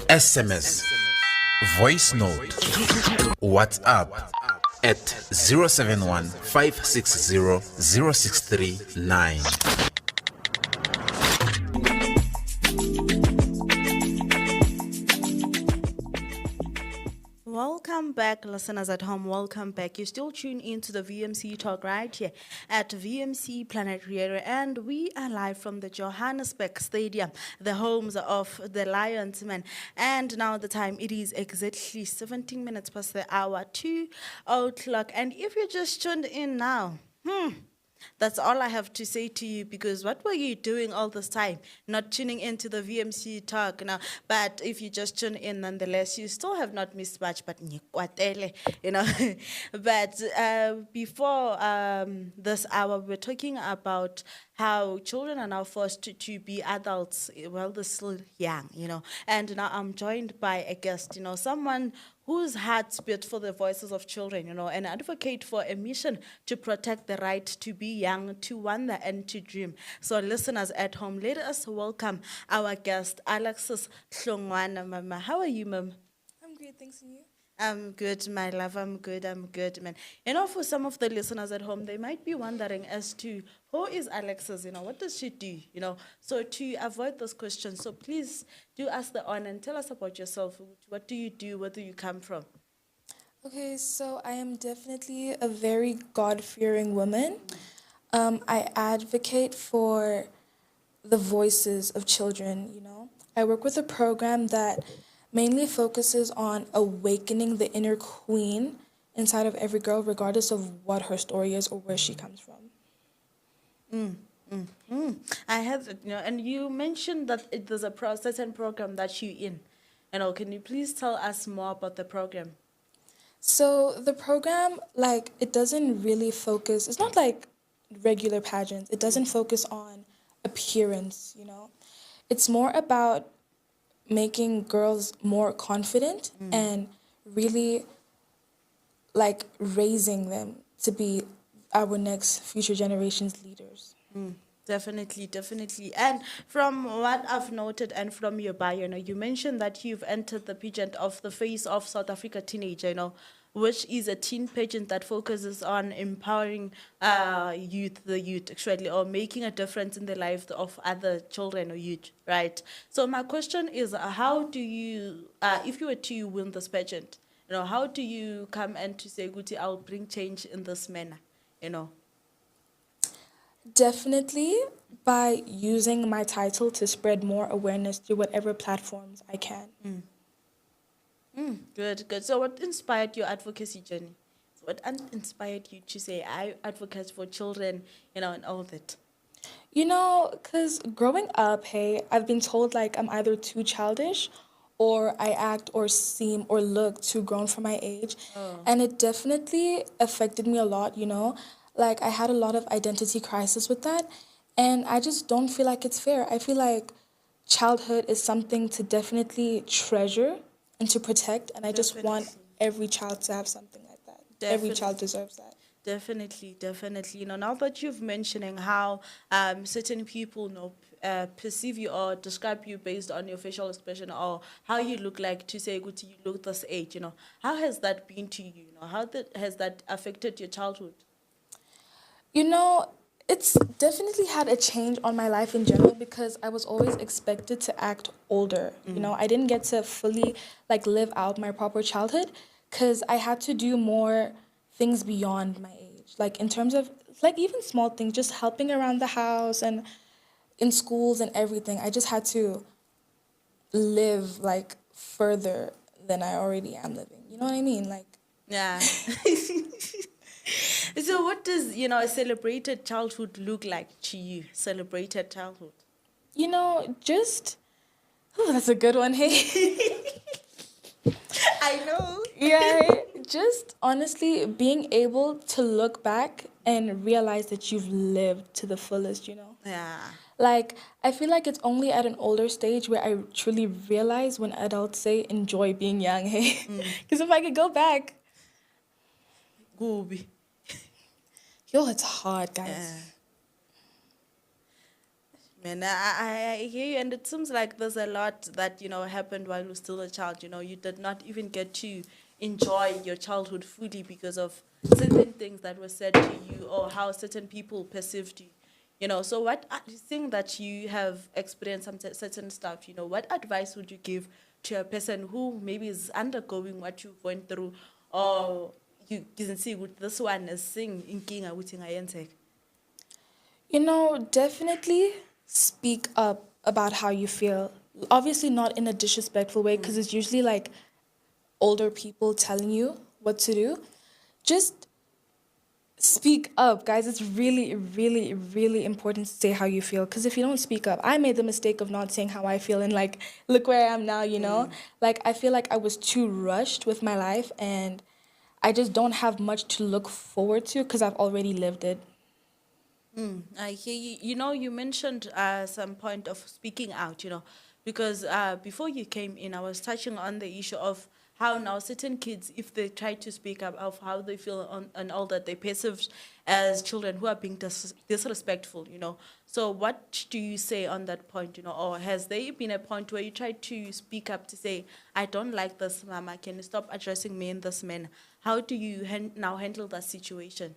SMS, voice note, WhatsApp at 071 560 0639. Welcome back, listeners at home. Welcome back. You still tune in to the VMC Talk right here at VMC Planet Radio, and we are live from the Johannesburg Stadium, the homes of the Lions, man. And now the time, it is exactly 17 minutes past the hour, 2 o'clock. And if you just tuned in now, that's all I have to say to you, because what were you doing all this time? Not tuning into the VMC Talk now. But if you just tune in nonetheless, you still have not missed much, but you know. But before this hour, we're talking about how children are now forced to be adults while they're still young, you know. And now I'm joined by a guest, you know, someone whose heart beat for the voices of children, you know, and advocate for a mission to protect the right to be young, to wonder, and to dream. So listeners at home, let us welcome our guest, Alexes Hlongwane. Mama, how are you, Mom? I'm great, thanks, and you? I'm good, my love. I'm good, man. You know, for some of the listeners at home, they might be wondering as to who is Alexes, you know, what does she do, you know? So to avoid those questions, so please do us the honor and tell us about yourself. What do you do? Where do you come from? Okay, so I am definitely a very God-fearing woman. I advocate for the voices of children, you know. I work with a program that mainly focuses on awakening the inner queen inside of every girl, regardless of what her story is or where she comes from. I have, you know, and you mentioned that there's a process and program that you in. You know, can you please tell us more about the program? So the program, like, it doesn't really focus, it's not like regular pageants. It doesn't focus on appearance, you know. It's more about making girls more confident and really like raising them to be our next future generation's leaders. Definitely. And from what I've noted and from your bio, you know, you mentioned that you've entered the pageant of the Face of South Africa Teenager, you know, which is a teen pageant that focuses on empowering the youth, actually, or making a difference in the lives of other children or youth, right? So my question is, how do you, if you were to win this pageant, you know, how do you come and to say, Guti, I'll bring change in this manner, you know? Definitely by using my title to spread more awareness through whatever platforms I can. Good. So what inspired your advocacy journey? So what inspired you to say, I advocate for children, you know, and all that? You know, because growing up, hey, I've been told like I'm either too childish or I act or seem or look too grown for my age. And it definitely affected me a lot, you know. Like I had a lot of identity crisis with that. And I just don't feel like it's fair. I feel like childhood is something to definitely treasure and to protect. And I just want every child to have something like that. Every child deserves that. Definitely. You know, now that you've mentioning how certain people, you know, perceive you or describe you based on your facial expression or how you look, like to say, good, you look this age, you know, how has that been to you? You know, has that affected your childhood? You know, it's definitely had a change on my life in general because I was always expected to act older. You know, I didn't get to fully like live out my proper childhood because I had to do more things beyond my age. Like in terms of like even small things, just helping around the house and in schools and everything. I just had to live like further than I already am living. You know what I mean? Like, Yeah. So what does, you know, a celebrated childhood look like to you? Celebrated childhood. you know, just oh, that's a good one. Hey. I know. Yeah, just honestly being able to look back and realize that you've lived to the fullest, you know? Yeah. Like, I feel like it's only at an older stage where I truly realize when adults say enjoy being young, hey? Because if I could go back, Gooby. yo, it's hard, guys. Yeah. Man, I hear you, and it seems like there's a lot that happened while you were still a child. You did not even get to enjoy your childhood fully because of certain things that were said to you or how certain people perceived you. So what you think that you have experienced some certain stuff? What advice would you give to a person who maybe is undergoing what you went through, or you can see with this one is sing in king ukuthi Definitely speak up about how you feel. Obviously, not in a disrespectful way, because it's usually like older people telling you what to do. Just speak up, guys. It's really, really, really important to say how you feel. Because if you don't speak up, I made the mistake of not saying how I feel, and like, look where I am now. Like, I feel like I was too rushed with my life, and I just don't have much to look forward to because I've already lived it. I hear you. You mentioned some point of speaking out, because before you came in, I was touching on the issue of how now certain kids, if they try to speak up of how they feel and all that, they perceive as children who are being disrespectful. So what do you say on that point, or has there been a point where you try to speak up to say, I don't like this, mama, can you stop addressing me in this manner? How do you now handle that situation?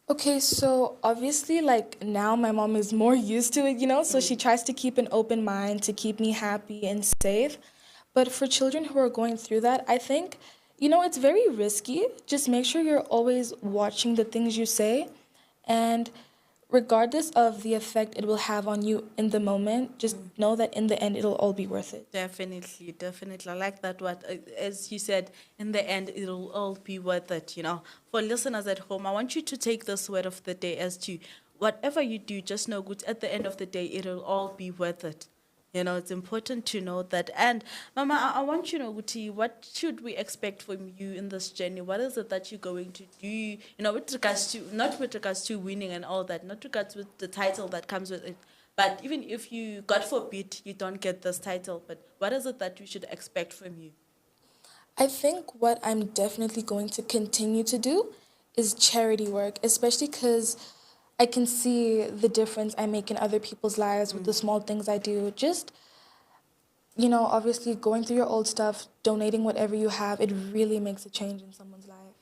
Okay, so obviously, like now my mom is more used to it, so she tries to keep an open mind to keep me happy and safe. But for children who are going through that, I think, it's very risky. Just make sure you're always watching the things you say. And regardless of the effect it will have on you in the moment, just know that in the end, it'll all be worth it. Definitely, definitely. I like that. What, as you said, in the end, it'll all be worth it. For listeners at home, I want you to take this word of the day as to whatever you do, just know good. At the end of the day, it'll all be worth it. It's important to know that. And Mama, I want you to know, Guti, what should we expect from you in this journey? What is it that you're going to do? With regards to, not with regards to winning and all that, not regards with the title that comes with it, but even if you, God forbid, you don't get this title, but what is it that we should expect from you? I think what I'm definitely going to continue to do is charity work, especially because I can see the difference I make in other people's lives with the small things I do. Just, obviously going through your old stuff, donating whatever you have, it really makes a change in someone's life.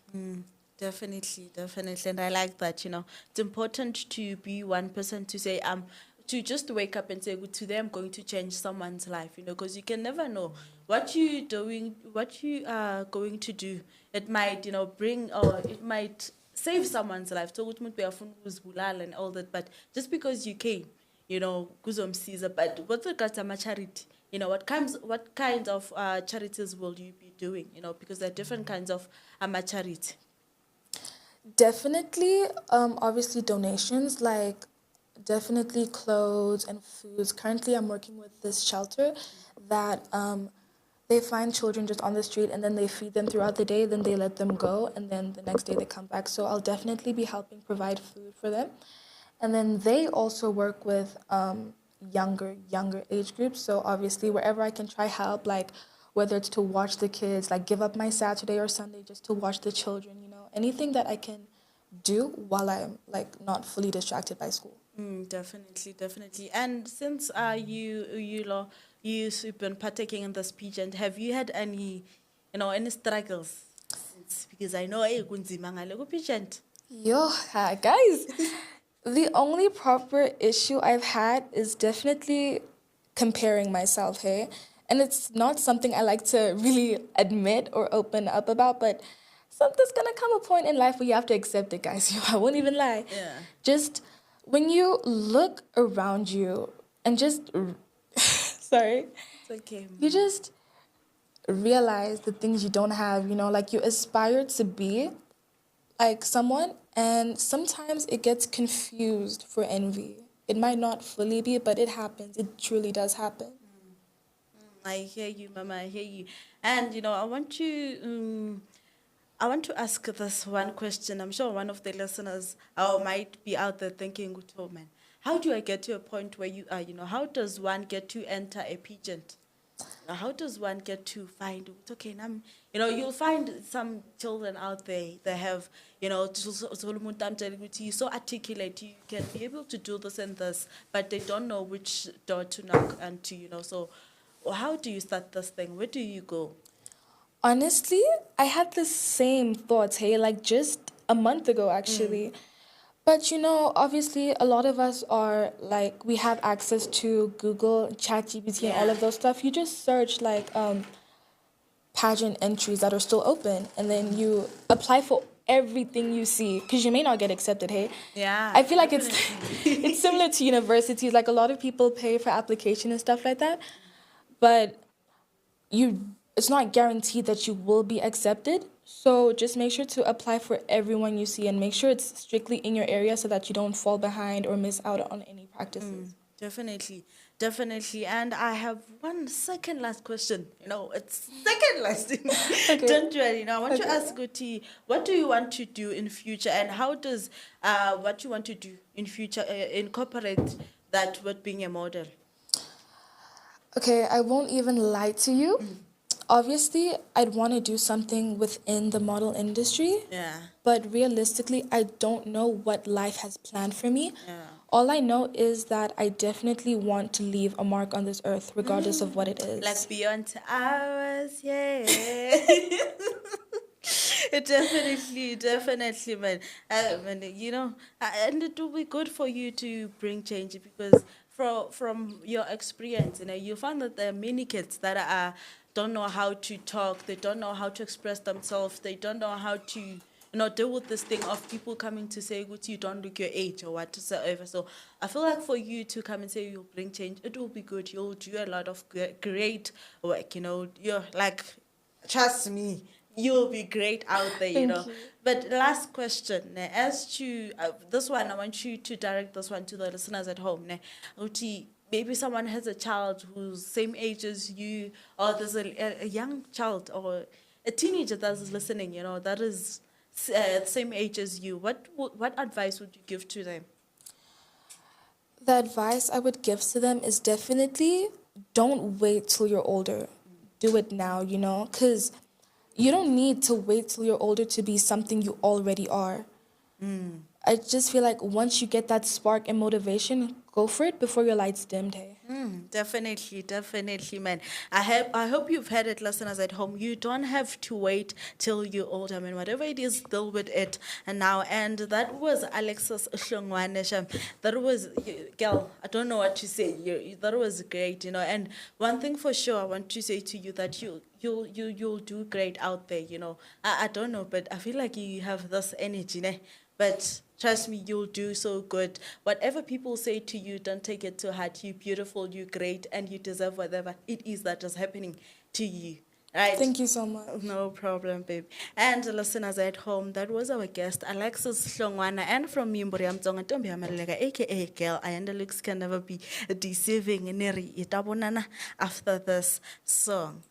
Definitely, definitely. And I like that, It's important to be one person to say, to just wake up and say, "Good, today I'm going to change someone's life," because you can never know what you doing, what you are going to do. It might, bring, or it might save someone's life. So ukuthi umuntu uyafuna ukuzibulala and all that, but just because you came, kuzomsiza. But with regards to charity, what kind of charities will you be doing? Because there are different kinds of charity. Definitely, obviously donations, like definitely clothes and foods. Currently, I'm working with this shelter that they find children just on the street and then they feed them throughout the day, then they let them go, and then the next day they come back. So I'll definitely be helping provide food for them. And then they also work with younger age groups. So obviously, wherever I can try help, like whether it's to watch the kids, like give up my Saturday or Sunday just to watch the children, anything that I can do while I'm like not fully distracted by school. Definitely, definitely. And since you've been partaking in this pageant, have you had any struggles? Because I know kunzima ngale ku pageant. Yo, hi, guys. The only proper issue I've had is definitely comparing myself, hey? And it's not something I like to really admit or open up about, but there's gonna come a point in life where you have to accept it, guys. I won't even lie. Yeah. Just when you look around you and just, sorry, It's okay. you just realize the things you don't have, like you aspire to be like someone, and sometimes it gets confused for envy. It might not fully be, but it happens. It truly does happen. I hear you, Mama. I hear you. And I want to ask this one question. I'm sure one of the listeners might be out there thinking, "Oh man, how do I get to a point where you are? How does one get to enter a pageant?" How does one get to find, it's okay, you'll find some children out there that have, you're so articulate, you can be able to do this and this, but they don't know which door to knock onto, so how do you start this thing? Where do you go? Honestly, I had the same thoughts, hey, like just a month ago, actually. But obviously, a lot of us are like, we have access to Google, ChatGPT, and all of those stuff. You just search like pageant entries that are still open, and then you apply for everything you see, because you may not get accepted, hey? Yeah. I feel like it's it's similar to universities. Like, a lot of people pay for application and stuff like that, but it's not guaranteed that you will be accepted. So just make sure to apply for everyone you see, and make sure it's strictly in your area so that you don't fall behind or miss out on any practices. Definitely, definitely. And I have one second last question. It's second last. Okay. Don't worry. I want to ask Guti, what do you want to do in future, and how does what you want to do in future incorporate that with being a model? Okay, I won't even lie to you. Obviously, I'd want to do something within the model industry. Yeah. But realistically, I don't know what life has planned for me. Yeah. All I know is that I definitely want to leave a mark on this earth, regardless of what it is. Like beyond hours, yeah. Definitely, man. And and it will be good for you to bring change, because from your experience, you find that there are many kids that don't know how to talk, they don't know how to express themselves, they don't know how to deal with this thing of people coming to say, you don't look your age or whatsoever. So I feel like for you to come and say you'll bring change, it will be good. You'll do a lot of great work, you're like, trust me, you'll be great out there, Thank you. But last question, as to this one, I want you to direct this one to the listeners at home. Uti, maybe someone has a child who's same age as you, or there's a young child or a teenager that's listening, that is same age as you. What advice would you give to them? The advice I would give to them is definitely don't wait till you're older. Do it now, because you don't need to wait till you're older to be something you already are. I just feel like once you get that spark and motivation, go for it before your light's dimmed, hey? Definitely, man. I hope you've had it, listeners at home. You don't have to wait till you're older. I mean, whatever it is, deal with it. And that was Alexes Hlongwane. That was, girl, I don't know what to say. That was great, And one thing for sure, I want to say to you that you'll do great out there, I don't know, but I feel like you have this energy, né? But trust me, you'll do so good. Whatever people say to you, don't take it to heart. You're beautiful, you're great, and you deserve whatever it is that is happening to you. Right? Thank you so much. No problem, babe. And listeners at home, that was our guest, Alexes Hlongwane, and from me, Mburiam Tonga Tombi Amalega, aka Girl. I and the looks can never be deceiving. After this song.